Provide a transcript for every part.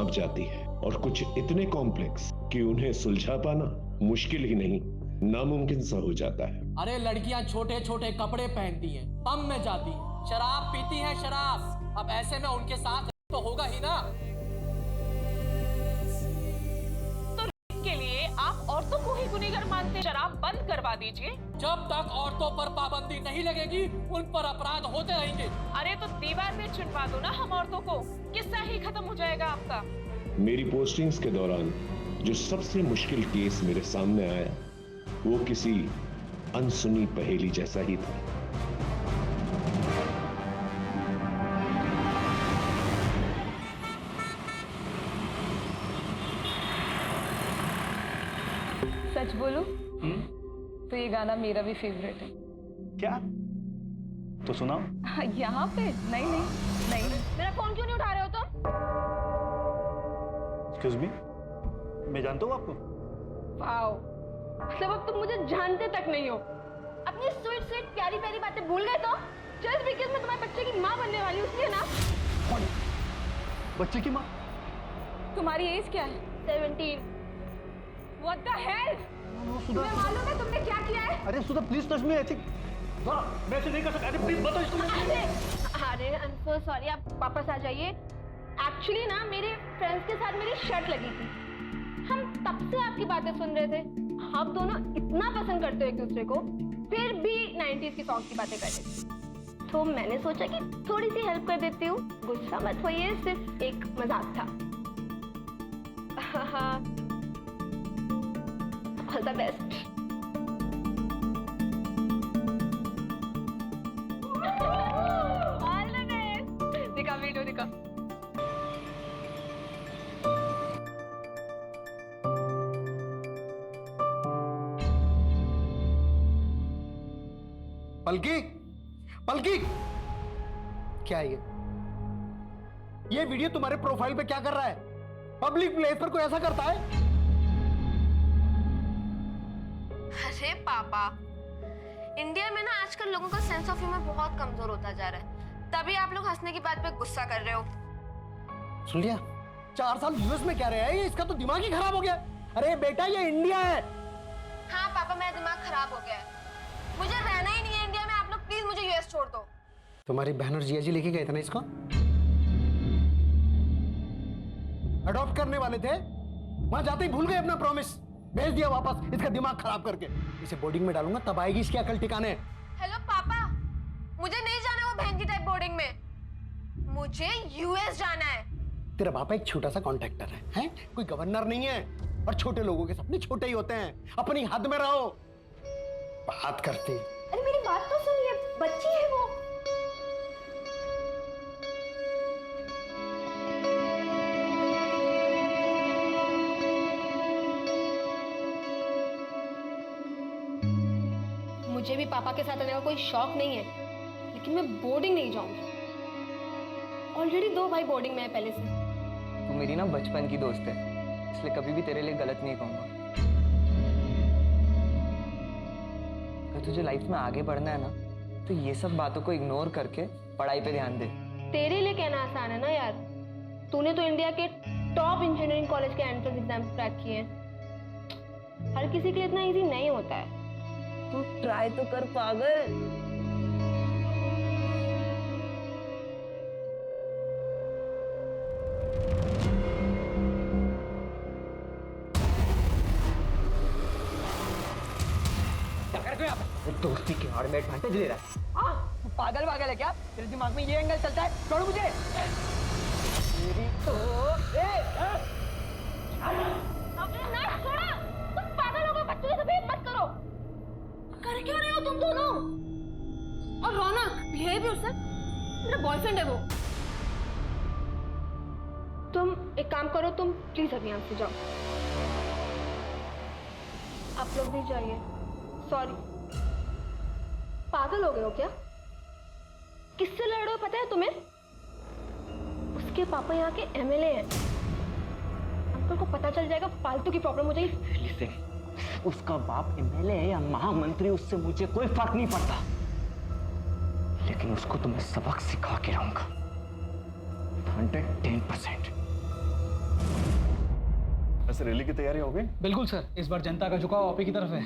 दब जाती है और कुछ इतने कॉम्प्लेक्स कि उन्हें सुलझा पाना मुश्किल ही नहीं नामुमकिन सा हो जाता है। अरे लड़कियां छोटे छोटे कपड़े पहनती हैं, पब में जाती हैं, शराब पीती हैं शराब। अब ऐसे में उनके साथ तो होगा ही ना। तो के लिए आप औरतों को ही गुनहगार मानते हैं? शराब बंद करवा दीजिए। जब तक औरतों पर पाबंदी नहीं लगेगी उन पर अपराध होते रहेंगे। अरे तो दीवार में चुनवा दो ना हम औरतों को, किस्सा ही खत्म हो जाएगा आपका। मेरी पोस्टिंग्स के दौरान जो सबसे मुश्किल केस मेरे सामने आया वो किसी अनसुनी पहेली जैसा ही था। सच बोलूं तो ये गाना मेरा भी फेवरेट है। क्या? तो सुनाओ। यहाँ पे? नहीं नहीं नहीं। मेरा फोन क्यों नहीं उठा रहे हो तुम? एक्सक्यूज मी, मैं जानता हूँ आपको। वाओ, मतलब अब तुम मुझे जानते तक नहीं हो। अपनी स्वीट स्वीट प्यारी प्यारी बातें भूल गए तो? जस्ट बिकॉज़ मैं तुम्हारे बच्चे की माँ बनने वाली हूँ इसलिए ना। बच्चे की माँ? तुम्हारी एज क्या है? 17। What the hell? तुम्हें मालूम है तुमने क्या किया है? अरे Sudha please touch me. I think मैं ऐसे नहीं कर सकता। अरे प्लीज बताओ इसको। अरे आई एम सो सॉरी, आप वापस आ जाइए। एक्चुअली ना मेरे फ्रेंड्स के साथ मेरी शर्ट लगी थी, हम तब से आपकी बातें सुन रहे थे। आप दोनों इतना पसंद करते हो एक दूसरे को, फिर भी 90s की सॉन्ग की बातें कर रहे थे। तो मैंने सोचा कि थोड़ी सी हेल्प कर देती हूँ। गुस्सा मत होइए, सिर्फ एक मजाक था। All the best. All the best. दिखा वीडियो दिखा। पलकी, पलकी, क्या है ये वीडियो तुम्हारे प्रोफाइल पे क्या कर रहा है? पब्लिक प्लेस पर कोई ऐसा करता है? अरे पापा, इंडिया में ना आजकल लोगों का सेंस ऑफ ह्यूमर बहुत कमजोर होता जा रहा है, तभी आप लोग हंसने की बात पे गुस्सा कर रहे हो। सुन लिया? 4 साल यूएस में क्या रहा है, इसका तो दिमाग ही खराब हो गया। अरे बेटा ये इंडिया है। हाँ पापा, मेरा दिमाग खराब हो गया है, मुझे रहना ही नहीं है इंडिया में। आप लोग प्लीज मुझे यूएस छोड़ दो। तुम्हारी बहन और जिया जी लेके गए थे ना इसको, अडॉप्ट करने वाले थे, वहां जाते ही भूल गए अपना प्रॉमिस, भेज दिया वापस इसका दिमाग खराब करके। इसे बोर्डिंग में डालूंगा तब आएगी इसकी अकल ठिकाने। हेलो पापा, मुझे नहीं जाना वो बहन की टाइप बोर्डिंग में, मुझे यूएस जाना है। तेरा पापा एक छोटा सा कॉन्ट्रैक्टर है? कोई गवर्नर नहीं है। और छोटे लोगों के सपने छोटे ही होते हैं, अपनी हद में रहो। बात करती। अरे मेरी बात तो सुनिए, बच्ची है वो। मुझे भी पापा के साथ रहने का कोई शौक नहीं है, लेकिन मैं बोर्डिंग नहीं जाऊंगी। ऑलरेडी 2 भाई बोर्डिंग में है पहले से। तू मेरी ना बचपन की दोस्त है, इसलिए कभी भी तेरे लिए गलत नहीं कहूंगा। अगर तुझे लाइफ में आगे बढ़ना है ना, तो ये सब बातों को इग्नोर करके पढ़ाई पे ध्यान दे। तेरे लिए कहना आसान है ना यार, तूने तो इंडिया के टॉप इंजीनियरिंग कॉलेज के एंट्रेंस एग्जाम क्रैक किए हैं। हर किसी के लिए इतना इजी नहीं होता है। तू ट्राई तो कर पागल। दोस्ती के आड़ में एडवांटेज ले रहा है। पागल पागल है क्या? तेरे दिमाग में ये एंगल चलता है? छोड़ मुझे। मेरी तो तुम पागल हो गए, बच्चों से भेद मत करो। कर क्यों रहे हो तुम दोनों? और रौनक, बिहेव योरसेल्फ, मेरा बॉयफ्रेंड है वो। तुम एक काम करो, तुम प्लीज अभी यहाँ से जाओ। आप लोग भी जाइए। सॉरी। पागल हो गए हो क्या? किससे लड़ रहे हो पता है तुम्हें? उसके पापा यहाँ के एमएलए हैं। अंकल को पता चल जाएगा, फालतू की प्रॉब्लम हो जाएगी। लिसन, उसका बाप एमएलए है या महामंत्री, उससे मुझे कोई फर्क नहीं पड़ता, लेकिन उसको तो मैं सबक सिखा के रहूंगा 110%। वैसे रैली की तैयारी हो गई? बिल्कुल सर, इस बार जनता का झुकाव आप ही की तरफ है।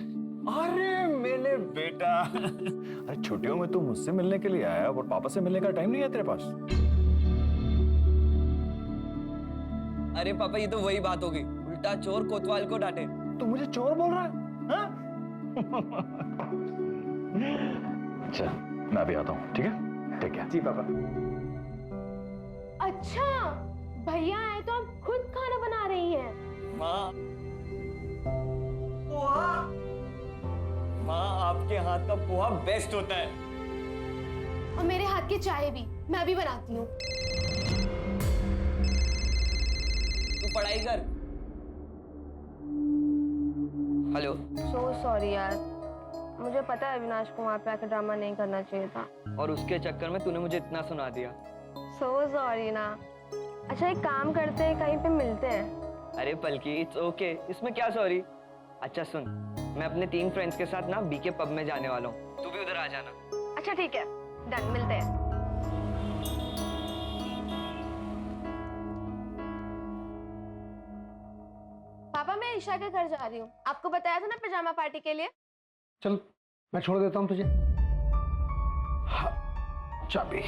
अरे मेरे बेटा, अरे छुट्टियों में तू मुझसे मिलने के लिए आया और पापा से मिलने का टाइम नहीं है तेरे पास? अरे पापा, ये तो वही बात हो गई, उल्टा चोर कोतवाल को डांटे। तू मुझे चोर बोल रहा है? हाँ? अच्छा, मैं भी आता हूँ, ठीक है? ठीक है। जी पापा। अच्छा, भैया आए तो आप खुद खाना बना रही हैं। माँ, पोहा। माँ, आपके हाथ का पोहा बेस्ट होता है। और मेरे हाथ की चाय भी, मैं भी बनाती हूँ। तू पढ़ाई कर। हेलो। सो सॉरी यार, मुझे पता है अविनाश को वहाँ पे आकर ड्रामा नहीं करना चाहिए था। और उसके चक्कर में तूने मुझे इतना सुना दिया। सो सॉरी ना। अच्छा, एक काम करते हैं, कहीं पे मिलते हैं। अरे पलकी, इट्स ओके, इसमें क्या सॉरी। अच्छा सुन, मैं अपने 3 फ्रेंड्स के साथ ना बीके पब में जाने वाला हूँ, तू भी उधर आ जाना। अच्छा ठीक है, डन, मिलते हैं। पापा, मैं ईशा के घर जा रही हूँ। आपको बताया था ना पिजामा पार्टी के लिए। चल, मैं छोड़ देता हूँ तुझे। हाँ, चाबी।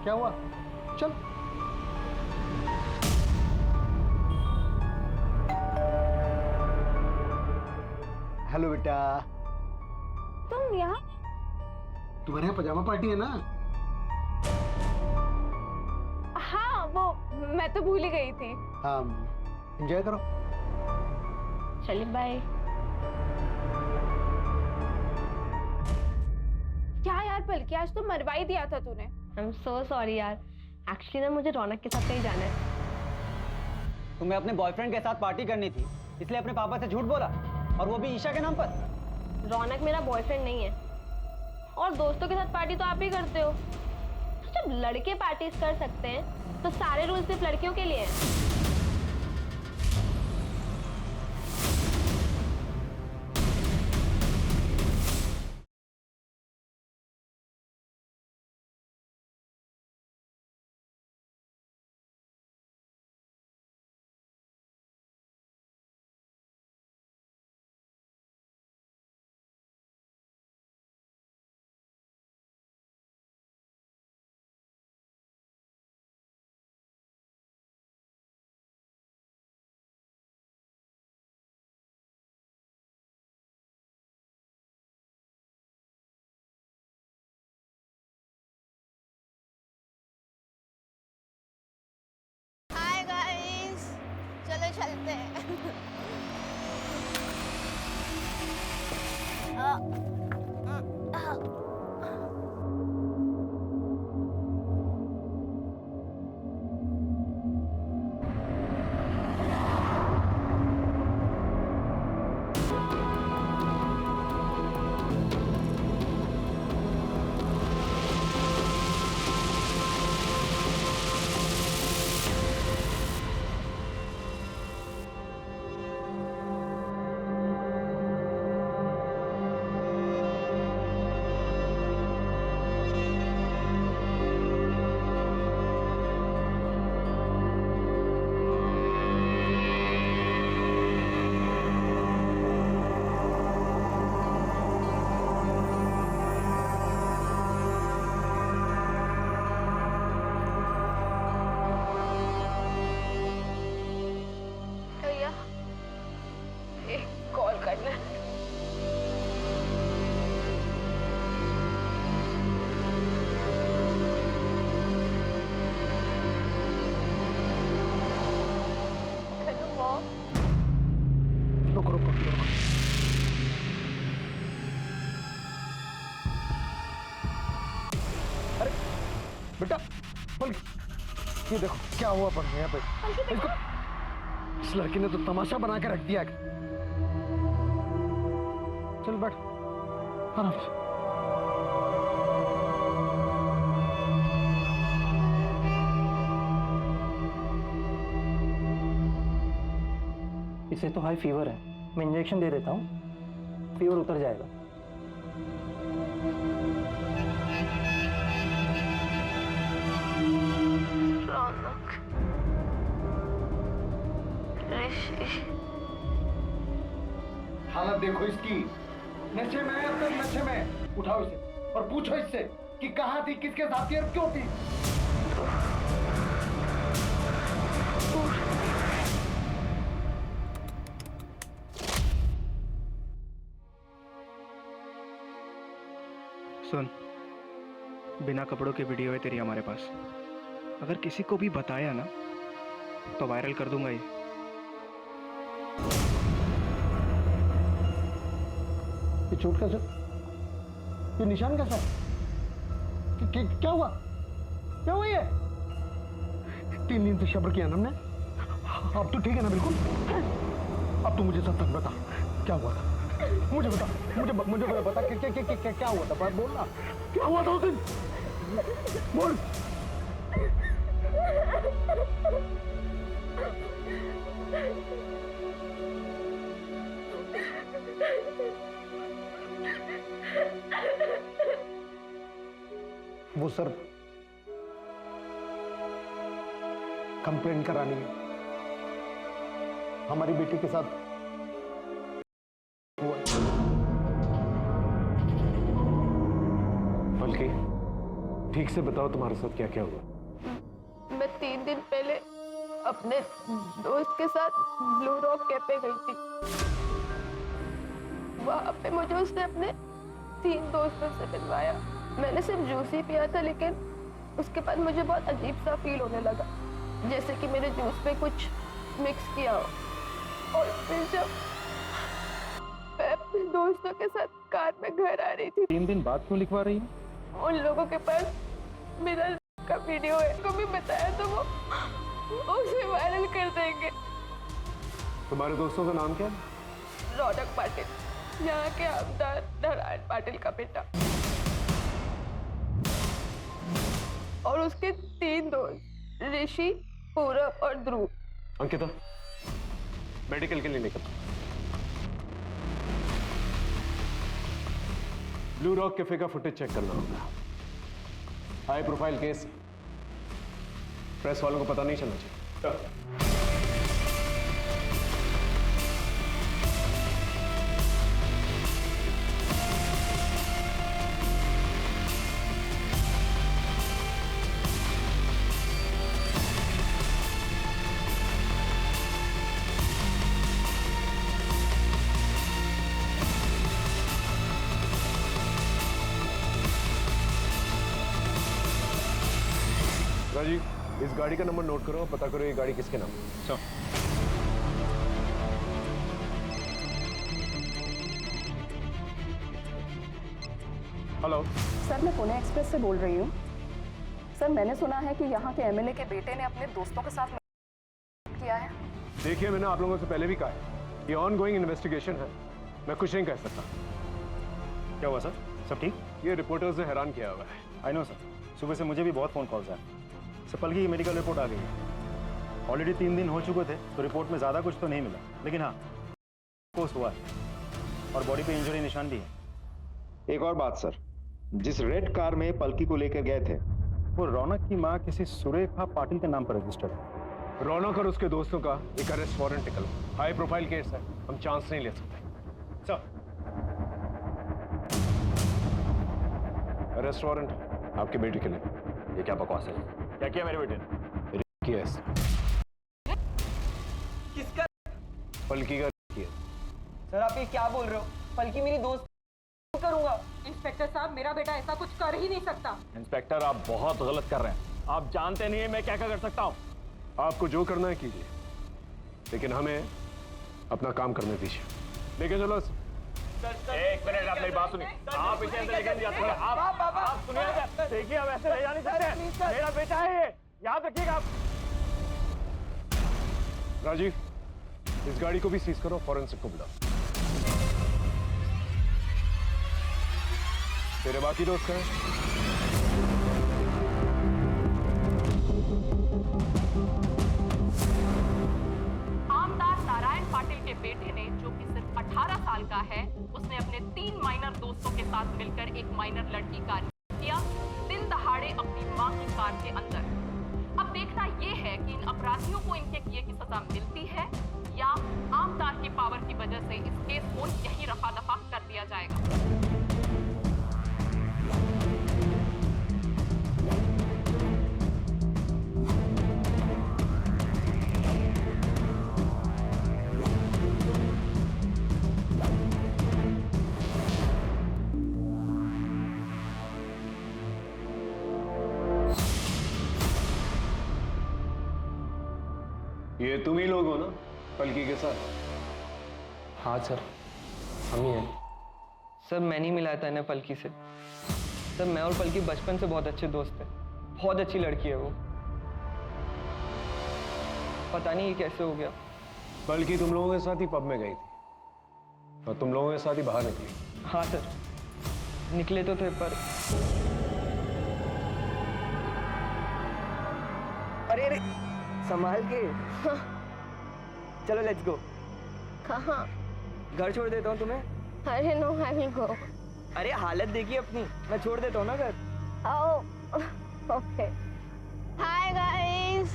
क्या हुआ? चल। हेलो बेटा। तुम यहाँ? तुम्हारे यहाँ पजामा पार्टी है ना? हाँ, वो मैं तो भूल ही गई थी। हाँ, एंजॉय करो। चलिए बाय। क्या यार पलकी, आज तो मरवा ही दिया था तूने। आई एम सो सॉरी यार, एक्चुअली ना मुझे रौनक के साथ कहीं जाना है। तुम्हें अपने बॉयफ्रेंड के साथ पार्टी करनी थी, इसलिए अपने पापा से झूठ बोला, और वो भी ईशा के नाम पर। रौनक मेरा बॉयफ्रेंड नहीं है, और दोस्तों के साथ पार्टी तो आप ही करते हो। तो जब लड़के पार्टीज कर सकते हैं तो सारे रूल सिर्फ लड़कियों के लिए हैं। हाय गाइस, चलो चलते हैं। भैया, एक कॉल करना है। Hello mom. रुको रुको रुको। अरे बेटा, पलकी, ये देखो क्या हुआ पड़ गया पे। इसको, इस लड़की ने तो तमाशा बना के रख दिया। चल बैठ, आराम से। इसे तो हाई फीवर है, मैं इंजेक्शन दे देता हूँ, फीवर उतर जाएगा। हालत देखो इसकी, नशे में है, अब तक नशे में। उठाओ इसे और पूछो इससे कि कहाँ थी, किसके साथ थी और क्यों थी। सुन, बिना कपड़ों के वीडियो है तेरी हमारे पास। अगर किसी को भी बताया ना तो वायरल कर दूंगा ये। चोट कैसे, ये निशान कैसा है? क्या हुआ, क्या हुआ ये? 3 दिन से सब्र किया ना हमने, अब तो ठीक है ना बिल्कुल? अब तू मुझे सब तक बता, क्या हुआ था? मुझे बता, मुझे बता क्या हुआ था? बात बोल ना, क्या हुआ था उस दिन? बोल। वो सर कंप्लेंट करानी है, हमारी बेटी के साथ हुआ। पलकी, ठीक से बताओ तुम्हारे साथ क्या क्या हुआ? मैं 3 दिन पहले अपने दोस्त के साथ ब्लू रॉक कैफे गई थी। वहां पे मुझे उसने अपने 3 दोस्तों से मिलवाया। मैंने सिर्फ जूस ही पिया था, लेकिन उसके बाद मुझे बहुत अजीब सा फील होने लगा, जैसे कि मेरे जूस पे कुछ मिक्स किया हो। और फिर जब मैं अपने दोस्तों के साथ कार में घर आ रही थी, 3 दिन बाद क्यों लिखवा रही है? उन लोगों के पास मेरा का वीडियो है, को भी बताया तो वो उसे वायरल कर देंगे। तुम्हारे दोस्तों का नाम क्या है? रौनक पाटिल, यहाँ के आमदार नारायण पाटिल का बेटा, और उसके 3 दोस्त ऋषि, पूरब और ध्रुव। अंकिता, मेडिकल के लिए निकल। ब्लू रॉक कैफे का फुटेज चेक करना होगा। हाई प्रोफाइल केस, प्रेस वालों को पता नहीं चलना चाहिए। राजीव, इस गाड़ी का नंबर नोट करो, पता करो ये गाड़ी किसके नाम है। हेलो सर, मैं पुणे एक्सप्रेस से बोल रही हूँ। सर, मैंने सुना है कि यहाँ के एमएलए के बेटे ने अपने दोस्तों के साथ किया है। देखिए, मैंने आप लोगों से पहले भी कहा है, ये ऑनगोइंग इन्वेस्टिगेशन है, मैं कुछ नहीं कह सकता। क्या हुआ सर, सब ठीक? ये रिपोर्टर्स ने हैरान किया हुआ है। आई नो सर, सुबह से मुझे भी बहुत फ़ोन कॉल्स आए। सर, पलकी की मेडिकल रिपोर्ट आ गई है। ऑलरेडी 3 दिन हो चुके थे, तो रिपोर्ट में ज़्यादा कुछ तो नहीं मिला, लेकिन हाँ, पोस्ट हुआ है और बॉडी पे इंजरी निशान भी है। एक और बात सर, जिस रेड कार में पलकी को लेकर गए थे, वो रौनक की माँ किसी सुरेखा पाटिल के नाम पर रजिस्टर्ड है। रौनक और उसके दोस्तों का एक अरेस्ट वारंट निकला। हाई प्रोफाइल केस है, हम चांस नहीं ले सकते। सर, अरेस्ट वारंट आपके बेटे के लिए। ये क्या बकवास है? क्या किया मेरे बेटे ने? किया है। किसका? पलकी का किया। सर, आप ये क्या बोल रहे हो? पलकी मेरी दोस्त करूंगा। इंस्पेक्टर साहब, मेरा बेटा ऐसा कुछ कर ही नहीं सकता। इंस्पेक्टर, आप बहुत गलत कर रहे हैं। आप जानते नहीं है मैं क्या क्या कर सकता हूँ। आपको जो करना है कीजिए, लेकिन हमें अपना काम करने दीजिए। लेके चलो। एक मिनट, आप मेरी बात सुनिए। आप इसे अंदर लेकर जाते हैं। आप सुनिए, देखिए, हम ऐसे ले जा नहीं सकते। मेरा बेटा है ये, याद रखिएगा आप। राजीव, इस गाड़ी को भी सीज करो, फॉरेंसिक को बुलाओ। तेरे बाकी दोस्त हैं? आमदार नारायण पाटिल के बेटे ने, जो कि सिर्फ 18 साल का है, उसने अपने 3 माइनर दोस्तों के साथ मिलकर एक माइनर लड़की का रेप किया, दिन दहाड़े अपनी मां की कार के अंदर। अब देखना यह है कि इन अपराधियों को इनके किए की सजा मिलती है या वजह से इस केस को यही रफा दफा कर दिया जाएगा। ये तुम ही लोग हो ना पलकी के साथ? हाँ सर, हम ही हैं। सर मैं नहीं मिलाया था इन्हें पलकी से। सर मैं और पलकी बचपन से बहुत अच्छे दोस्त हैं। बहुत अच्छी लड़की है वो। पता नहीं ये कैसे हो गया। पलकी तुम लोगों के साथ ही पब में गई थी और तुम लोगों के साथ ही बाहर निकली। हाँ सर, निकले तो थे पर अरे अरे संभाल के। चलो लेट्स गो। कहाँ? घर छोड़ देता हूँ तुम्हें। अरे नो, आई विल गो। अरे हालत देखिए अपनी, मैं छोड़ देता हूँ ना घर। ओके। हाय गाइस,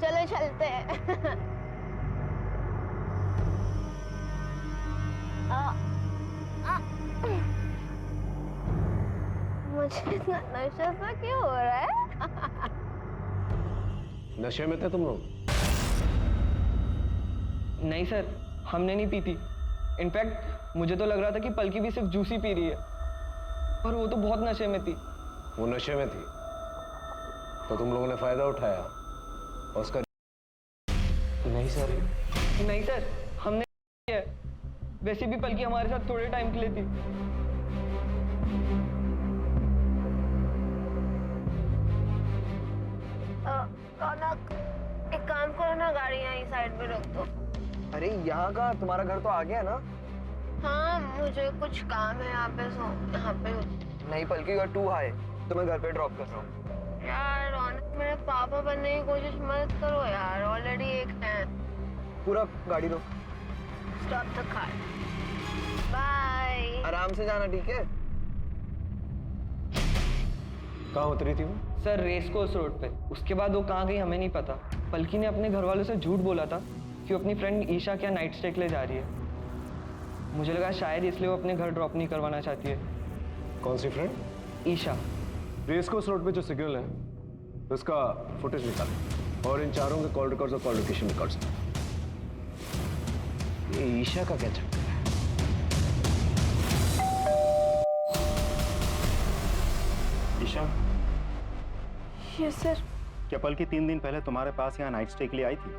चलो चलते हैं। मुझे इतना नशा सा क्यों हो रहा है? नशे में थे तुम लोग? नहीं सर, हमने नहीं पी थी। इनफैक्ट मुझे तो लग रहा था कि पलकी भी सिर्फ जूस ही पी रही है, पर वो तो बहुत नशे में थी। वो नशे में थी तो तुम लोगों ने फायदा उठाया और उसका? नहीं सर, नहीं सर, हमने नहीं किया है। वैसे भी पलकी हमारे साथ थोड़े टाइम के लिए थी। रौनक, एक काम करो ना, गाड़ी यहीं साइड में रोक दो। अरे यहाँ का तुम्हारा घर तो आ गया ना? हाँ, मुझे कुछ काम है यहाँ पे, सो यहाँ पे। नहीं पलकी, यू आर टू हाई, तो मैं घर पे ड्रॉप कर रहा हूँ। यार रौनक, मेरे पापा बनने की कोशिश मत करो यार, ऑलरेडी एक है। पूरा गाड़ी रोक। Stop the car. बाय। आराम से जाना, ठीक है? कहाँ उतरी थी वो? सर रेस कोर्स रोड पे। उसके बाद वो कहाँ गई हमें नहीं पता। पलकी ने अपने घर वालों से झूठ बोला था कि वो अपनी फ्रेंड ईशा के यहाँ नाइट स्टे के लिए जा रही है। मुझे लगा शायद इसलिए वो अपने घर ड्रॉप नहीं करवाना चाहती है। कौन सी friend? Isha. Race course road पे जो सिग्नल है उसका फुटेज निकाल और इन चारों के कॉल रिकॉर्ड्स और कॉल लोकेशन रिकॉर्ड्स। ये ईशा का क्या चक्कर है? Isha, yes sir. क्या पलकी 3 दिन पहले तुम्हारे पास यहाँ नाइट स्टे के लिए आई थी?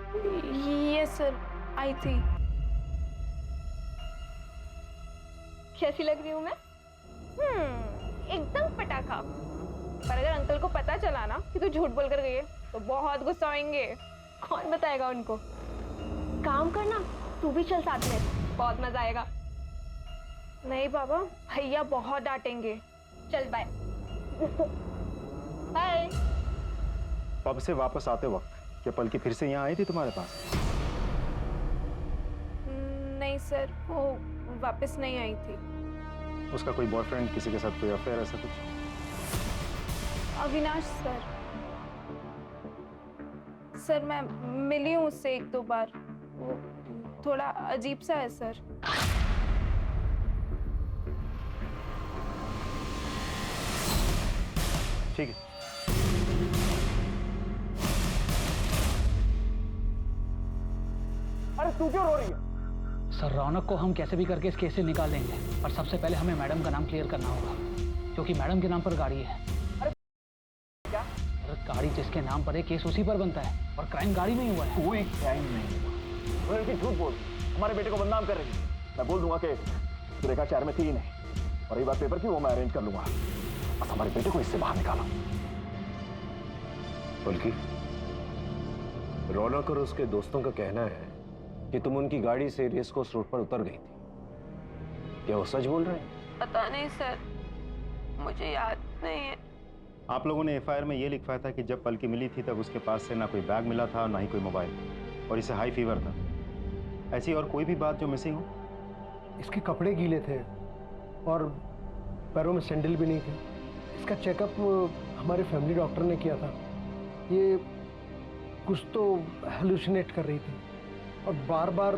यस सर, आई थी। कैसी लग रही हूँ मैं? एकदम पटाखा। पर अगर अंकल को पता चला ना कि तू झूठ बोल कर गई है तो बहुत गुस्सा होंगे। कौन बताएगा उनको? काम करना, तू भी चल साथ में, बहुत मजा आएगा। नहीं बाबा, भैया बहुत डांटेंगे। चल बाय। बाय। पब से वापस आते वक्त क्या पलकी फिर से यहाँ आई थी तुम्हारे पास? नहीं सर, वो वापस नहीं आई थी। उसका कोई बॉयफ्रेंड, किसी के साथ कोई अफेयर, ऐसा कुछ? अविनाश सर। सर मैं मिली हूँ उससे 1-2 बार। वो थोड़ा अजीब सा है सर। ठीक है। अरे तू क्यों रो रही है? सर रौनक को हम कैसे भी करके इस केस से निकाल लेंगे, पर सबसे पहले हमें मैडम का नाम क्लियर करना होगा, क्योंकि मैडम के नाम पर गाड़ी है। अरे क्या? अरे गाड़ी जिसके नाम पर है, केस उसी पर बनता है, और क्राइम गाड़ी में ही हुआ है। कोई क्राइम नहीं हुआ। लड़की झूठ बोल हमारे बेटे को बदनाम कर रही है। मैं बोल दूंगा कि सुरेखा 4 में 3 है, और ये बात पेपर की वो मैं अरेंज कर लूंगा। बस हमारे बेटे को इससे बाहर निकालो। बल्कि रौनक और उसके दोस्तों का कहना है कि तुम उनकी गाड़ी से रेस कोर्स रोड पर उतर गई थी। क्या वो सच बोल रहे हैं? पता नहीं सर, मुझे याद नहीं है। आप लोगों ने एफआईआर में ये लिखवाया था कि जब पलकी मिली थी तब उसके पास से ना कोई बैग मिला था, ना ही कोई मोबाइल, और इसे हाई फीवर था। ऐसी और कोई भी बात जो मिसिंग हो? इसके कपड़े गीले थे और पैरों में सैंडल भी नहीं थे। इसका चेकअप हमारे फैमिली डॉक्टर ने किया था। ये कुछ तो हेलुसिनेट कर रही थी और बार बार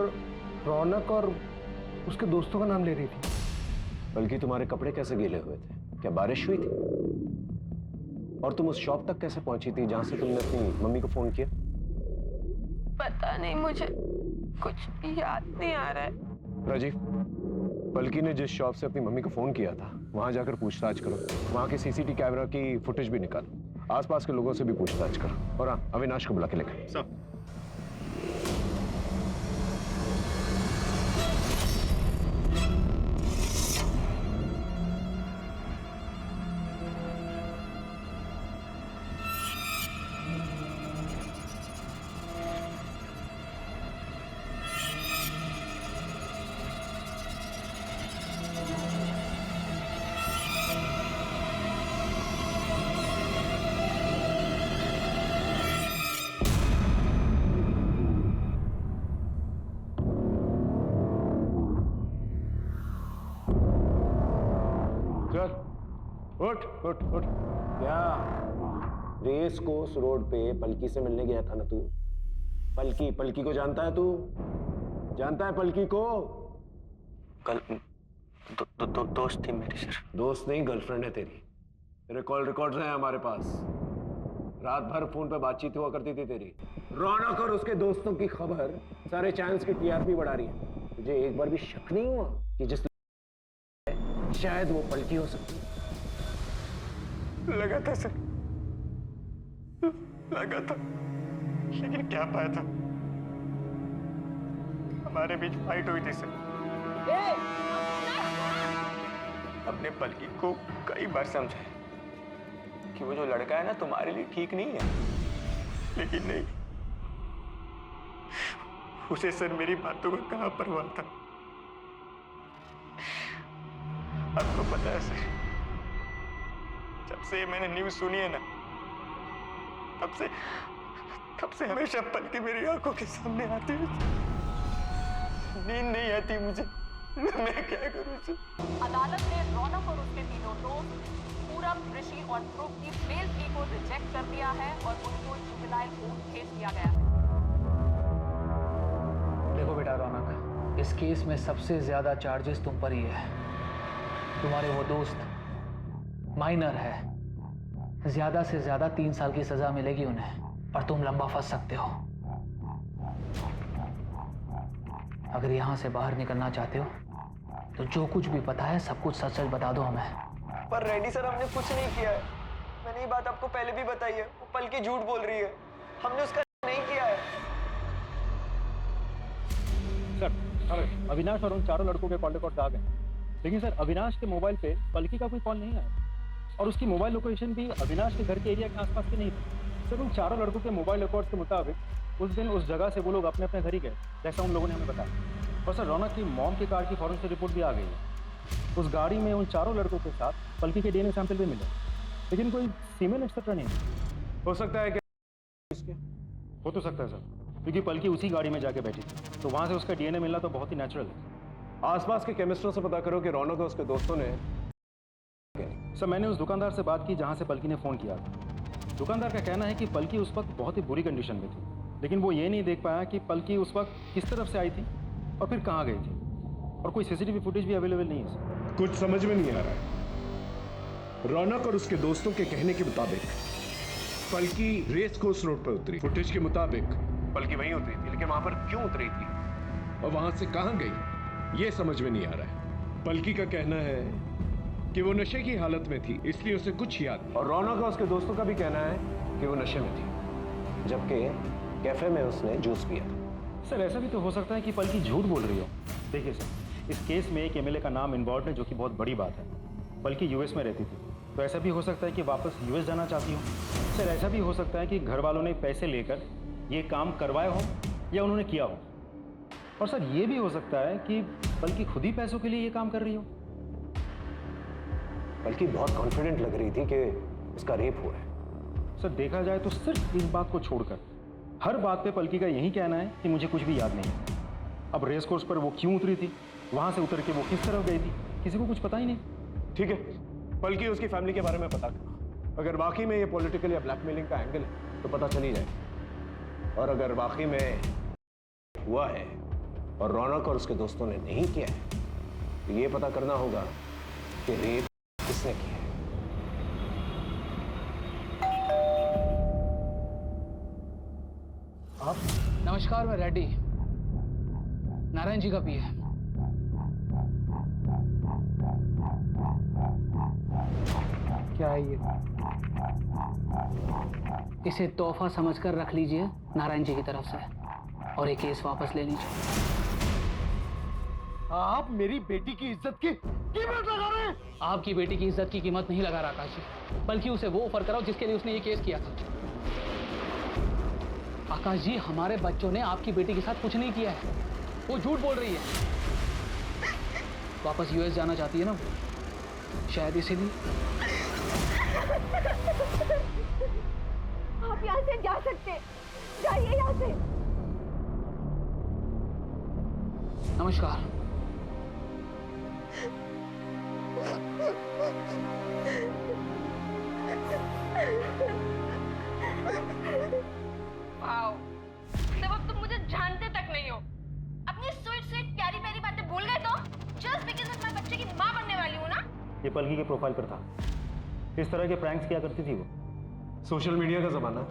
रौनक और उसके दोस्तों का नाम ले रही थी। बल्कि तुम्हारे कपड़े कैसे गीले हुए थे? क्या बारिश हुई थी? और तुम उस शॉप तक कैसे पहुंची थी जहां से तुमने अपनी मम्मी को फोन किया? पता नहीं, मुझे कुछ याद नहीं आ रहा है। राजीव, पलकी ने जिस शॉप से अपनी मम्मी को फोन किया था वहां जाकर पूछताछ करो। वहां के सीसीटीवी कैमरा की फुटेज भी निकालो। आसपास के लोगों से भी पूछताछ करो। और हाँ, अविनाश को बुला के लेकर। सब उठ उठ उठ। क्या रेस कोर्स रोड पे पलकी से मिलने गया था ना तू? पलकी को जानता है तू? जानता है पलकी को? कल दोस्त थी मेरी सर। दोस्त नहीं, गर्लफ्रेंड है तेरी। तेरे कॉल रिकॉर्ड्स हैं हमारे पास। रात भर फोन पे बातचीत हुआ करती थी तेरी। रौनक और उसके दोस्तों की खबर सारे चैनल्स की टीआरपी बढ़ा रही है। तुझे एक बार भी शक नहीं हुआ कि जिस शायद वो पलकी हो सकती है? लगा था सर, लगा था, लेकिन क्या पाया था? हमारे बीच फाइट हुई थी सर। अपने पलकी को कई बार समझाया कि वो जो लड़का है ना तुम्हारे लिए ठीक नहीं है, लेकिन नहीं, उसे सर मेरी बातों का कहाँ परवाह था। आपको पता है सर, जब से मैंने न्यूज़ सुनी है ना, तब से हमेशा पलकी मेरी आंखों के सामने आती है। नींद नहीं आती मुझे, मैं क्या करूं सर? अदालत ने रौनक और उसके तीनों दोस्त पूरब, ऋषि और ध्रुव की बेल प्ली को रिजेक्ट कर दिया है और उनको जुवेनाइल कोर्ट भेज दिया गया है। देखो बेटा रौनक, इस केस में सबसे ज्यादा चार्जेस तुम पर ही है। तुम्हारे वो दोस्त माइनर है, ज्यादा से ज्यादा 3 साल की सजा मिलेगी उन्हें, और तुम लंबा फंस सकते हो। अगर यहां से बाहर निकलना चाहते हो तो जो कुछ भी पता है सब कुछ सच सच बता दो हमें। पर रेड्डी सर, हमने कुछ नहीं किया है। मैंने ये बात आपको पहले भी बताई है। वो पलकी झूठ बोल रही है, हमने उसका नहीं किया है। सर, अविनाश और उन चारों लड़कों के कॉल रिकॉर्ड्स आ गए, लेकिन सर अविनाश के मोबाइल पे पलकी का कोई कॉल नहीं आया, और उसकी मोबाइल लोकेशन भी अविनाश के घर के एरिया के आसपास की नहीं थी। सर, उन चारों लड़कों के मोबाइल रिकॉर्ड्स के मुताबिक उस दिन उस जगह से वो लोग अपने अपने घर ही गए, जैसा उन लोगों ने हमें बताया। और सर, रौनक की मॉम की कार की फॉरेंसिक रिपोर्ट भी आ गई है। उस गाड़ी में उन चारों लड़कों के साथ पलकी के डीएनए सैंपल भी मिले, लेकिन कोई सीमेन एक्सेट्रा नहीं। हो सकता है कि हो तो सकता है सर, क्योंकि पलकी उसी गाड़ी में जाके बैठी थी, तो वहाँ से उसका डीएनए मिलना तो बहुत ही नेचुरल है। आसपास के केमिस्टों से पता करो कि रौनक और उसके दोस्तों ने। सर, मैंने उस दुकानदार से बात की जहाँ से पलकी ने फ़ोन किया था। दुकानदार का कहना है कि पलकी उस वक्त बहुत ही बुरी कंडीशन में थी, लेकिन वो ये नहीं देख पाया कि पलकी उस वक्त किस तरफ से आई थी और फिर कहाँ गई थी, और कोई सीसीटीवी फुटेज भी अवेलेबल नहीं है सर। कुछ समझ में नहीं आ रहा है। रौनक और उसके दोस्तों के कहने के मुताबिक पलकी रेस कोर्स रोड पर उतरी। फुटेज के मुताबिक पलकी वहीं उतरी थी, लेकिन वहां पर क्यों उतरी थी और वहां से कहां गई, ये समझ में नहीं आ रहा है। पलकी का कहना है कि वो नशे की हालत में थी, इसलिए उसे कुछ याद नहीं। और रौनक और उसके दोस्तों का भी कहना है कि वो नशे में थी, जबकि कैफे में उसने जूस पिया था। सर, ऐसा भी तो हो सकता है कि पलकी झूठ बोल रही हो। देखिए सर, इस केस में एक एमएलए का नाम इन्वॉल्व है, जो कि बहुत बड़ी बात है। पलकी यूएस में रहती थी, तो ऐसा भी हो सकता है कि वापस यूएस जाना चाहती हो। सर, ऐसा भी हो सकता है कि घर वालों ने पैसे लेकर ये काम करवाया हो या उन्होंने किया हो। और सर, ये भी हो सकता है कि पलकी खुद ही पैसों के लिए ये काम कर रही हो। बल्कि बहुत कॉन्फिडेंट लग रही थी कि उसका रेप हुआ है। सर, देखा जाए तो सिर्फ इस बात को छोड़कर हर बात पे पलकी का यही कहना है कि मुझे कुछ भी याद नहीं है। अब रेस कोर्स पर वो क्यों उतरी थी, वहां से उतर के वो किस तरफ गई थी, किसी को कुछ पता ही नहीं। ठीक है, पलकी उसकी फैमिली के बारे में पता करो। अगर वाकई में ये पॉलिटिकल या ब्लैकमेलिंग का एंगल है तो पता चल ही जाए। और अगर वाकई में हुआ है और रौनक और उसके दोस्तों ने नहीं किया है तो ये पता करना होगा कि रेप किसने की है। आप? नमस्कार, मैं रेड्डी, नारायण जी का पीए। क्या है ये? इसे तोहफा समझकर रख लीजिए नारायण जी की तरफ से, और ये केस वापस ले लीजिए। आप मेरी बेटी की इज्जत की कीमत लगा रहे हैं? आपकी बेटी की इज्जत की कीमत नहीं लगा रहा आकाश जी, बल्कि उसे वो ऑफर कराओ जिसके लिए उसने ये केस किया था। आकाश जी, हमारे बच्चों ने आपकी बेटी के साथ कुछ नहीं किया है, वो झूठ बोल रही है। वापस यूएस जाना चाहती है ना, शायद इसीलिए। आप यहाँ से जा सकते, जाइए यहाँ से। नमस्कार। वाओ, तब अब तुम मुझे जानते तक नहीं हो। अपनी स्वीट स्वीट प्यारी प्यारी बातें भूल गए तो? जस्ट बिकॉज़ मैं बच्चे की माँ बनने वाली हूँ ना। ये पलकी के प्रोफाइल पर था, इस तरह के प्रैंक्स किया करती थी वो। सोशल मीडिया का जमाना,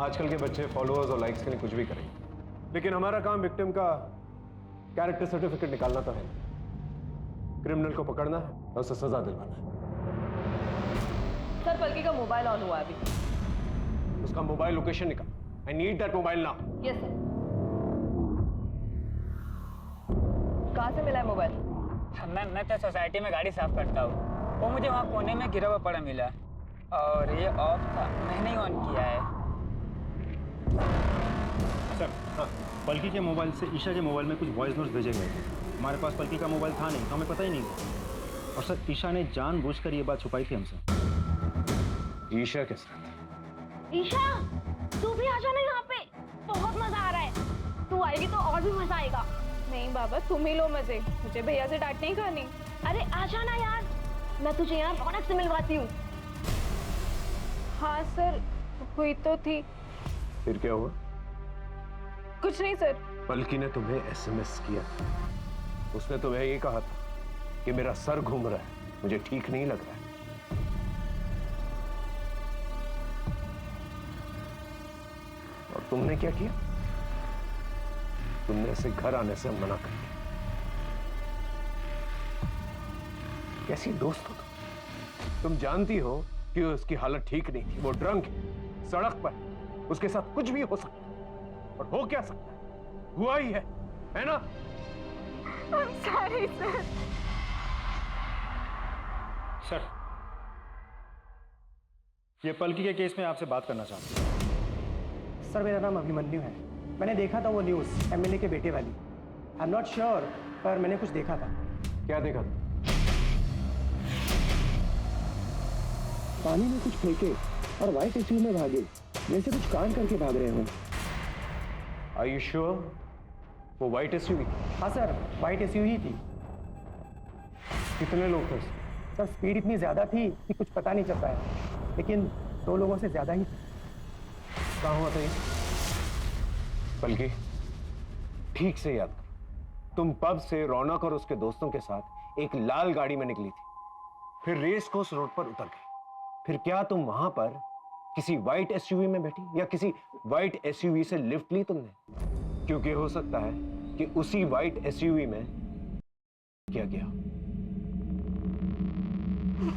आजकल के बच्चे फॉलोअर्स और लाइक्स के लिए कुछ भी करेंगे, लेकिन हमारा काम विक्टिम का कैरेक्टर सर्टिफिकेट निकालना तो है, क्रिमिनल को पकड़ना है और उसे सजा दिलवाना है। सर, पलकी का मोबाइल ऑन हुआ अभी। उसका मोबाइल लोकेशन निकाल। I need that mobile now. Yes sir. कहाँ से मिला है मोबाइल? मैं तो सोसाइटी में गाड़ी साफ करता हूँ, वो मुझे वहाँ कोने में गिरा हुआ पड़ा मिला, और ये ऑफ था, मैंने ही ऑन किया है। सर, हाँ, पलकी के मोबाइल से ईशा के मोबाइल में कुछ वॉइस नोट्स भेजे गए थे। हमारे पास पलकी का मोबाइल था नहीं, तो हमें पता ही नहीं था। और सर, ईशा ने जानबूझकर ये बात छुपाई थी हमसे। ईशा के साथ? ईशा, तू भी आ जाना यहाँ पे, बहुत मजा आ रहा है। तू आएगी तो और भी मजा आएगा। नहीं बाबा, तुम ही लो मजे, मुझे भैया से डांट नहीं खानी। अरे आ जाना यार, मैं तुझे यहाँ रौनक से मिलवाती हूँ। हाँ सर, हुई तो थी। फिर क्या हुआ? कुछ नहीं सर। पलकी ने तुम्हें एसएमएस किया, उसने तुम्हें ये कहा था कि मेरा सर घूम रहा है, मुझे ठीक नहीं लग रहा है। और तुमने क्या किया? तुमने इसे घर आने से मना कर दिया। कैसी दोस्त हो तुम जानती हो कि उसकी हालत ठीक नहीं थी, वो ड्रंक है, सड़क पर, उसके साथ कुछ भी हो सकता है, और हो क्या सकता है, हुआ ही है ना? I'm sorry sir। सर, ये पलकी के केस में आपसे बात करना चाहता हूँ। सर, मेरा नाम अभिमन्यु है। मैंने देखा था वो न्यूज़ एमएलए के बेटे वाली। आई एम नॉट श्योर, पर मैंने कुछ देखा था। क्या देखा था? पानी में कुछ फेंके और व्हाइट एसयूवी में भागे, जैसे कुछ कांड करके भाग रहे हो। Are you sure? वो व्हाइट एसयूवी? हाँ सर, व्हाइट एसयूवी ही थी। कितने लोग थे उसमें? सर, स्पीड इतनी ज्यादा थी कि कुछ पता नहीं चल पाया, लेकिन 2 लोगों से ज्यादा ही। कहाँ हुआ था ये? बल्कि ठीक से याद करो, तुम पब से रौनक और उसके दोस्तों के साथ एक लाल गाड़ी में निकली थी, फिर रेस कोर्स रोड पर उतर गई। फिर क्या तुम वहां पर किसी व्हाइट एसयूवी में बैठी, या किसी व्हाइट एसयूवी से लिफ्ट ली तुमने? क्योंकि हो सकता है कि उसी व्हाइट एसयूवी में क्या गया।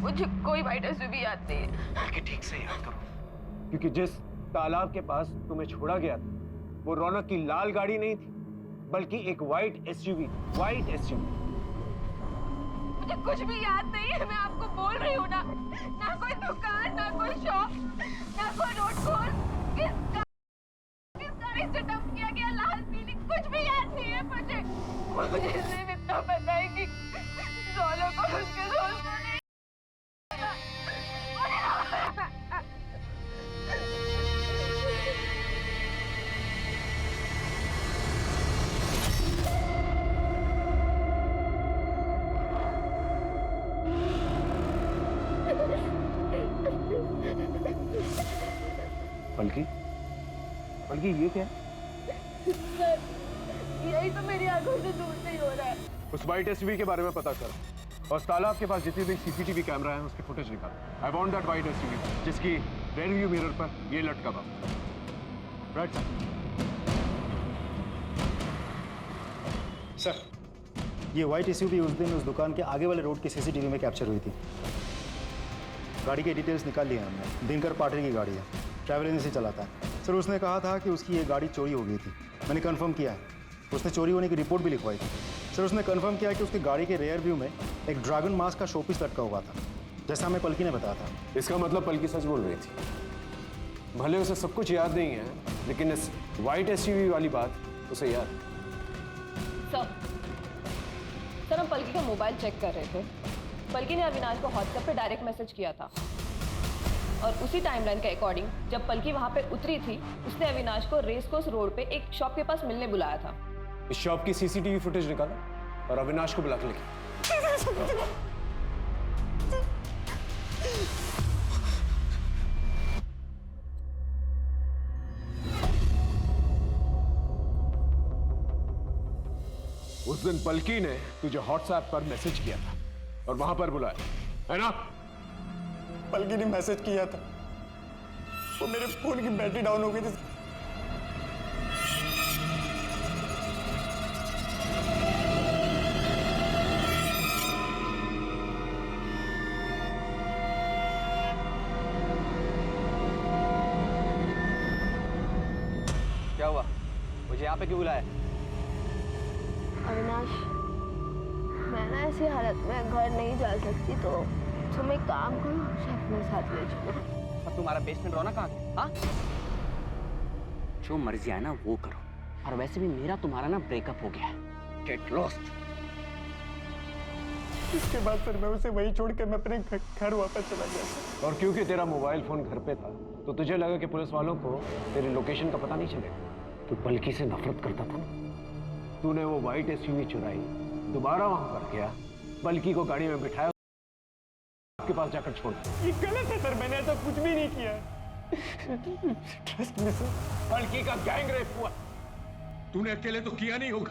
मुझे कोई व्हाइट एसयूवी याद नहीं है। बल्कि ठीक से याद करो, क्योंकि जिस तालाब के पास तुम्हें छोड़ा गया था, वो रौनक की लाल गाड़ी नहीं थी, बल्कि एक व्हाइट एसयूवी। White SUV. मुझे कुछ भी याद नहीं है, मैं आपको बोल रही हूँ ना। ना कोई दुकान, ना कोई शॉप, ना कोई रोड खोल, किस गाड़ी से डंप किया गया लाल पीली, कुछ भी याद नहीं है मुझे। मुझे सिर्फ इतना पता है कि रौनक और उसके दोस्तों ने बल्कि ये क्या है? सर, यही तो मेरी आंखों से दूर नहीं हो रहा है। उस वाइट एसयूवी के बारे में पता कर और तालाब के पास जितने भी सीसीटीवी कैमरा है उसकी फुटेज निकाल। I want that white SUV जिसकी रेयर व्यू मिरर पर ये लटका हुआ। राइट सर, ये वाइट एसयूवी उस दिन उस दुकान के आगे वाले रोड की सीसीटीवी में कैप्चर हुई थी। गाड़ी के डिटेल्स निकाल लिए हमने। दिनकर पाटिल की गाड़ी है, ट्रैवल एजेंसी चलाता है। सर, उसने कहा था कि उसकी ये गाड़ी चोरी हो गई थी। मैंने कंफर्म किया है, उसने चोरी होने की रिपोर्ट भी लिखवाई थी। सर, उसने कंफर्म किया कि उसकी गाड़ी के रेयर व्यू में एक ड्रैगन मास्क का शोपीस लटका हुआ था, जैसा हमें पलकी ने बताया था। इसका मतलब पलकी सच बोल रही थी। भले उसे सब कुछ याद नहीं है लेकिन इस वाइट एसयूवी वाली बात उसे याद है। सर, हम पलकी का मोबाइल चेक कर रहे थे। पलकी ने अविनाश को व्हाट्सएप पे डायरेक्ट मैसेज किया था और उसी टाइमलाइन के अकॉर्डिंग जब पलकी वहां पे उतरी थी उसने अविनाश को रेस कोर्स रोड पे एक शॉप के पास मिलने बुलाया था। इस शॉप की सीसीटीवी फुटेज निकाला और अविनाश को बुला के लेके। उस दिन पलकी ने तुझे व्हाट्सएप पर मैसेज किया था और वहां पर बुलाया, है ना? पलकी ने मैसेज किया था, वो मेरे फोन की बैटरी डाउन हो गई थी। क्या हुआ? मुझे यहाँ पे क्यों बुलाया? अविनाश, मैं ना ऐसी हालत में घर नहीं जा सकती तो तुम एक काम करो, मुझे अपने साथ ले चलो। अब तुम्हारा बेसमेंट रोना कहाँ गया? हाँ? जो मर्जी आए ना वो करो, और वैसे भी मेरा तुम्हारा ना ब्रेकअप हो गया है। Get lost. इसके बाद सर मैं उसे वहीं छोड़कर मैं अपने घर वापस चला गया। और क्योंकि तेरा मोबाइल फोन घर पे था तो तुझे लगा कि पुलिस वालों को तेरी लोकेशन का पता नहीं चलेगा। तू पलकी से नफरत करता था। तूने वो वाइट एसयूवी चुराई, दोबारा वहां पर गया, पलकी को गाड़ी में बिठाया, आपके पास जाकर छोड़ दिया। ये गलत है सर, मैंने ऐसा कुछ भी नहीं किया। Trust me sir. पलकी का गैंग रेप हुआ, तूने अकेले तो किया नहीं होगा,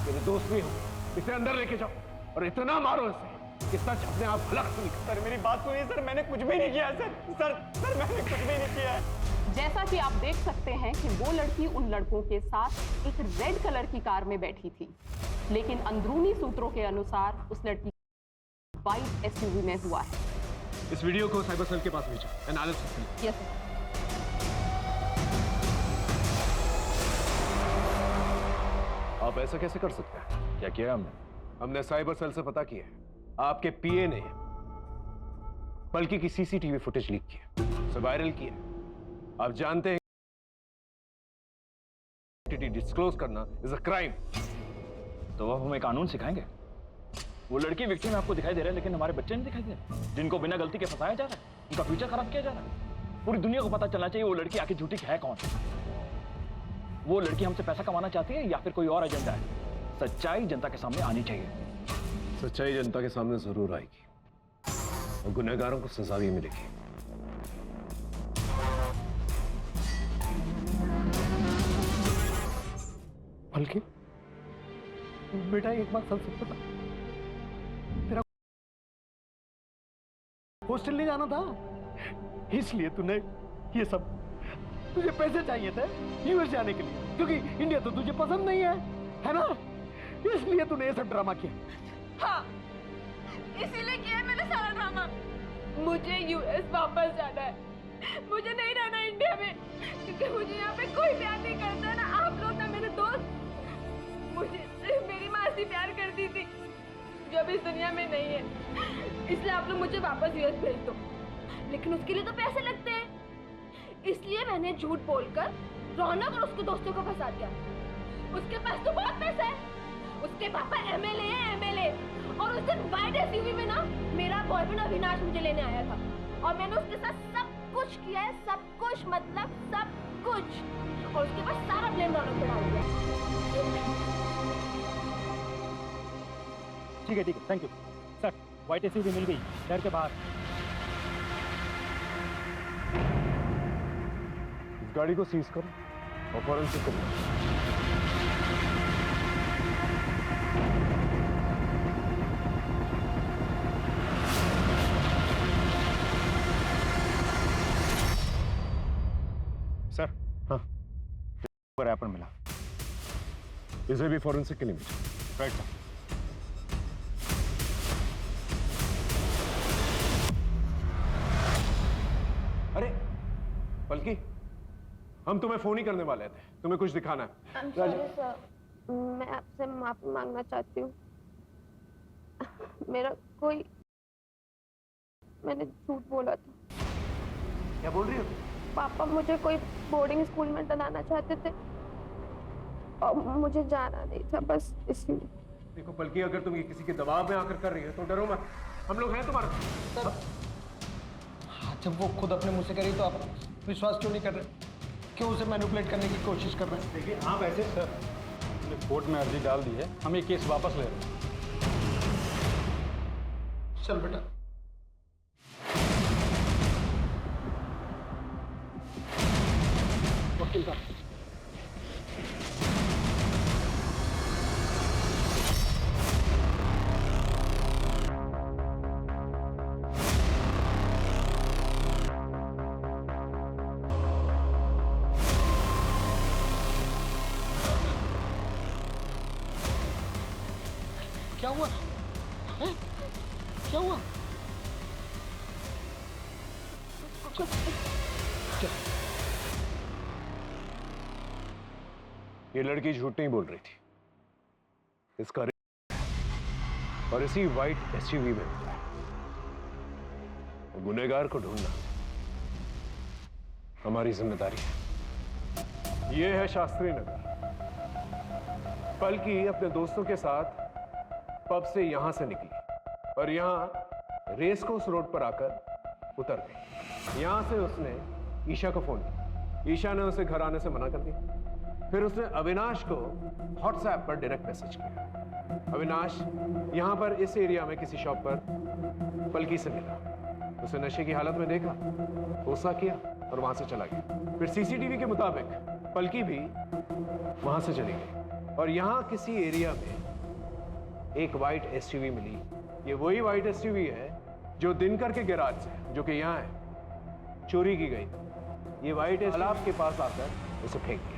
तेरे दोस्त भी हो। इसे अंदर लेके जाओ और इतना मारो इसे कि सच अपने आप अलग से निकले। सर मेरी बात सुनिए सर, मैंने कुछ भी नहीं किया सर। सर मैंने कुछ भी नहीं किया है। जैसा कि आप देख सकते हैं कि वो लड़की उन लड़कों के साथ एक रेड कलर की कार में बैठी थी, लेकिन अंदरूनी सूत्रों के अनुसार उस लड़की वाइट एसयूवी में हुआ है। इस वीडियो को साइबर सेल के पास भेजो, एनालिसिस के लिए। Yes sir. आप ऐसा कैसे कर सकते हैं? क्या किया हमने साइबर सेल से पता किया है, आपके पीए ने पलकी की सीसीटीवी फुटेज लीक किया, उसे वायरल किया। आप जानते हैं डिस्क्लोज करना इज अ क्राइम। तो अब हमें कानून सिखाएंगे? वो लड़की विक्टिम आपको दिखाई दे रहा है लेकिन हमारे बच्चे नहीं दिखाई दे रहे, जिनको बिना गलती के फंसाया जा रहा है, उनका फ्यूचर खराब किया जा रहा है। पूरी दुनिया को पता चलना चाहिए वो लड़की आखिर झूठी है कौन। वो लड़की हमसे पैसा कमाना चाहती है या फिर कोई और एजेंडा है? सच्चाई जनता के सामने आनी चाहिए। सच्चाई जनता के सामने जरूर आएगी और गुनहगारों को सजा भी मिलेगी। पलकी, बेटा एक बात सच बता, तेरा हॉस्टल नहीं जाना था, इसलिए तूने ये सब, तुझे पैसे चाहिए थे यूएस जाने के लिए, क्योंकि इंडिया तो तुझे पसंद नहीं है ना? इसलिए तूने ये सब ड्रामा किया। हाँ, इसीलिए किया मैंने सारा ड्रामा। मुझे यूएस वापस जाना है, मुझे नहीं रहना इंडिया में, क्योंकि मुझे यहाँ पे कोई प्यार नहीं करता, ना आप लोग ना मेरे दोस्त। मुझे सिर्फ मेरी मासी प्यार करती थी जो अभी इस दुनिया में नहीं है, इसलिए आप लोग मुझे वापस यूएस भेज दो। लेकिन उसके लिए तो पैसे लगते हैं, इसलिए मैंने झूठ बोलकर रौनक और उसके दोस्तों को फंसा दिया। उसके पास तो बहुत पैसा है, उसके पापा एमएलए हैं, एमएलए। और उस दिन वाइट एसयूवी में ना मेरा बॉयफ्रेंड अविनाश मुझे लेने आया था और मैंने उसके साथ सब कुछ किया है, सब कुछ मतलब सब कुछ, और उसके बाद सारा ब्लेम रौनक पे डाल दिया। ठीक है, thank you sir. White SUV मिल गई शहर के बाहर। इस गाड़ी को सीज करो और फॉरेंसिक करो। सर हाँ रैपर मिला। इसे भी फॉरेंसिक के लिए भेजो। Right sir. अरे बल्कि हम तुम्हें फोन ही करने वाले थे, तुम्हें कुछ दिखाना है। सॉरी सर, मैं आपसे माफी मांगना चाहती हूँ। मेरा कोई मैंने झूठ बोला था। क्या बोल रही हो? पापा मुझे कोई बोर्डिंग स्कूल में डलाना चाहते थे और मुझे जाना नहीं था, बस इसलिए। देखो बल्कि अगर तुम ये किसी के दबाव में आकर कर रही हो तो डरो मत, हम लोग हैं तुम्हारे सर जब वो खुद अपने मुंह से करी तो आप विश्वास क्यों नहीं कर रहे? क्यों उसे मैनिपुलेट करने की कोशिश कर रहे हैं? देखिए आप ऐसे सर, हमने कोर्ट में अर्जी डाल दी है, हम ये केस वापस ले रहे हैं। चल बेटा। वकील साहब, क्या हुआ? हैं? क्या हुआ? ये लड़की झूठ नहीं बोल रही थी। इसका और इसी वाइट एसयूवी में मिला है। गुनहगार को ढूंढना हमारी जिम्मेदारी है। ये है शास्त्री नगर। पलकी अपने दोस्तों के साथ पब से यहां से निकली और यहां रेस कोर्स रोड पर आकर उतर गई। यहां से उसने ईशा को फोन किया। ईशा ने उसे घर आने से मना कर दिया। फिर उसने अविनाश को व्हाट्सएप पर डायरेक्ट मैसेज किया। अविनाश यहां पर इस एरिया में किसी शॉप पर पलकी से मिला। उसे नशे की हालत में देखा, गुस्सा किया और वहां से चला गया। फिर सीसीटीवी के मुताबिक पलकी भी वहां से चली गई और यहां किसी एरिया में एक वाइट एसयूवी मिली। ये वही वाइट एसयूवी है जो दिनकर के गैराज से, जो कि यहाँ है, चोरी की गई। ये वाइट तालाब के पास आकर उसे फेंक दिया।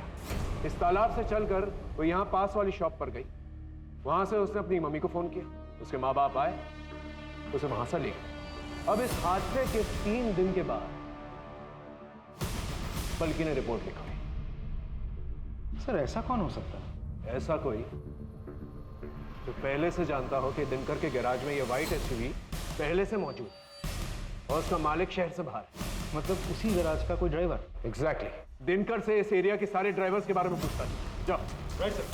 इस तालाब से चलकर वो यहाँ पास वाली शॉप पर गई। वहां से उसने अपनी मम्मी को फोन किया। उसके माँ बाप आए, उसे वहां से ले गए। अब इस हादसे के 3 दिन के बाद पलकी ने रिपोर्ट लिखवाई। सर ऐसा कौन हो सकता है? ऐसा कोई तो पहले से जानता हो कि दिनकर के गैराज में ये वाइट एसयूवी पहले से मौजूद और उसका मालिक शहर से बाहर है। मतलब उसी गैराज का कोई ड्राइवर? एग्जैक्टली। दिनकर से इस एरिया के सारे ड्राइवर्स के बारे में पूछता है। जाओ। Right sir.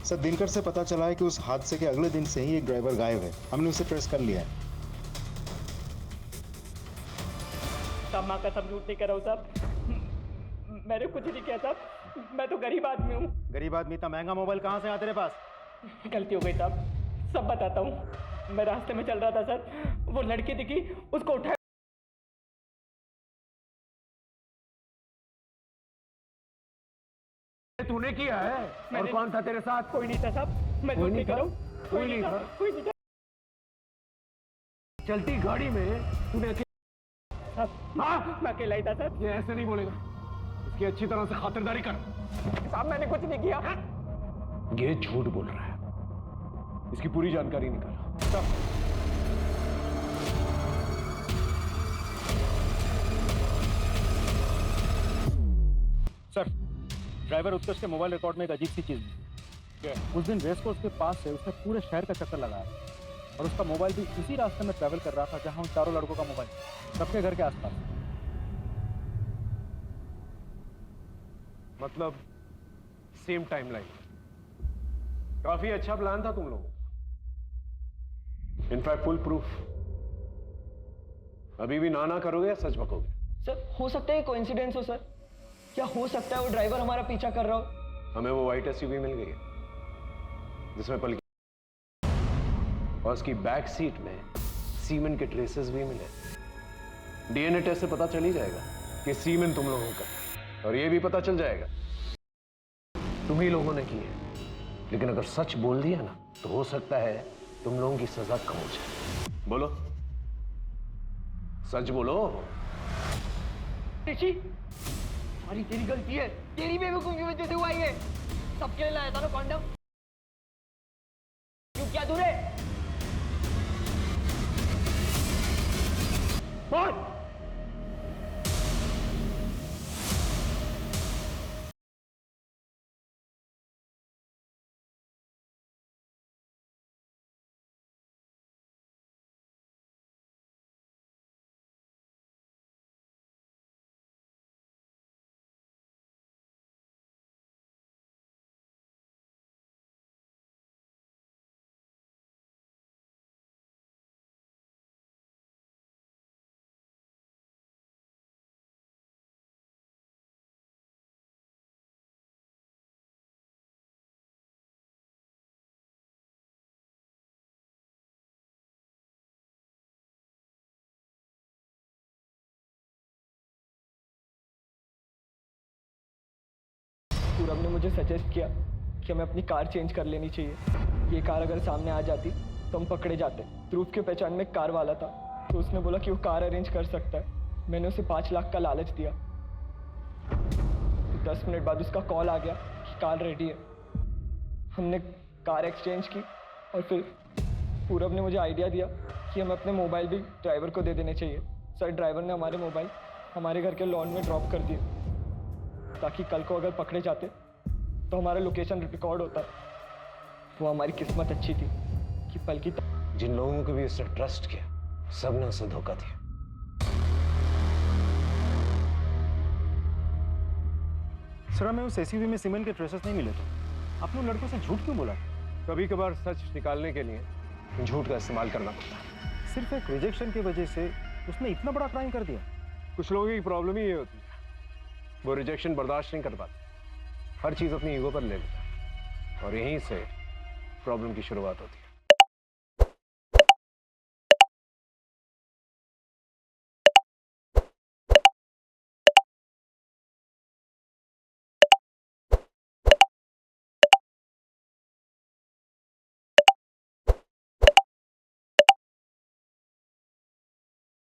सर दिनकर से पता चला है कि उस हादसे के अगले दिन से ही एक ड्राइवर गायब है। हमने उसे ट्रेस कर लिया है। साहब माँ का सब झूठ नहीं कर रहा हूँ साहब, मैंने कुछ नहीं किया साहब, मैं तो गरीब आदमी हूँ। गरीब आदमी इतना महंगा मोबाइल कहाँ से आया तेरे पास? गलती हो गई साहब, सब बताता हूँ। मैं रास्ते में चल रहा था सर, वो लड़की दिखी, उसको उठाया। तूने किया है? और कौन था तेरे साथ? कोई नहीं था साहब, मैं झूठ नहीं कर रहा हूँ। कोई नहीं था। कोई नहीं था। चलती गाड़ी में तूने हाँ, मैं अकेला ही था सर। ये ऐसे नहीं बोलेगा, इसकी अच्छी तरह से खातिरदारी कर। साहब मैंने कुछ नहीं किया। ये झूठ बोल रहा है, इसकी पूरी जानकारी निकालो। सर ड्राइवर उत्कर्ष के मोबाइल रिकॉर्ड में एक अजीब सी चीज मिली। उस दिन रेस कोर्स के पास से उसने पूरे शहर का चक्कर लगाया और उसका मोबाइल भी उसी रास्ते में ट्रैवल कर रहा था जहां उन चारों लड़कों का मोबाइल, सबके घर के आसपास। मतलब सेम टाइमलाइन। काफी अच्छा प्लान था तुम लोगों का। In fact full proof. अभी भी ना करोगे या सच बकोगे? सर हो सकता है कोइंसिडेंस हो सर। क्या हो सकता है वो ड्राइवर हमारा पीछा कर रहा हो? हमें वो वाइट एसयूवी मिल गई है जिसमें पलकी और उसकी बैक सीट में सीमेंट के ट्रेसेस भी मिले। डीएनए टेस्ट से पता चल ही जाएगा कि सीमेंट तुम लोगों का, और ये भी पता चल जाएगा तुम ही लोगों ने की है। लेकिन अगर सच बोल दिया ना तो हो सकता है तुम लोगों की सजा कम हो जाए। बोलो सच बोलो। ऋषि, सारी तेरी गलती है, तेरी बेवकूफी की वजह से हुआ ये। सबके लिए लाया था ना कॉन्डम, क्यों किया तूने? बोल। पूरब ने मुझे सजेस्ट किया कि हमें अपनी कार चेंज कर लेनी चाहिए। ये कार अगर सामने आ जाती तो हम पकड़े जाते। ध्रुव के पहचान में एक कार वाला था, तो उसने बोला कि वो कार अरेंज कर सकता है। मैंने उसे 5 लाख का लालच दिया। तो 10 मिनट बाद उसका कॉल आ गया कि कार रेडी है। हमने कार एक्सचेंज की और फिर पूरब ने मुझे आइडिया दिया कि हमें अपने मोबाइल भी ड्राइवर को दे देने चाहिए। सर, ड्राइवर ने हमारे मोबाइल हमारे घर के लॉन में ड्रॉप कर दिए, ताकि कल को अगर पकड़े जाते तो हमारा लोकेशन रिकॉर्ड होता। वो हमारी किस्मत अच्छी थी कि पलकी जिन लोगों को भी उसने ट्रस्ट किया, सबने उसे धोखा दिया। सर, हमें उस एसयूवी में सीमेंट के ट्रेसेस नहीं मिले थे। आपने उन लड़कों से झूठ क्यों बोला? कभी कभार सच निकालने के लिए झूठ का इस्तेमाल करना पड़ता है। सिर्फ एक रिजेक्शन की वजह से उसने इतना बड़ा क्राइम कर दिया। कुछ लोगों की प्रॉब्लम ही ये होती है, वो रिजेक्शन बर्दाश्त नहीं कर पाते, हर चीज अपनी ईगो पर ले लेता है, और यहीं से प्रॉब्लम की शुरुआत होती है।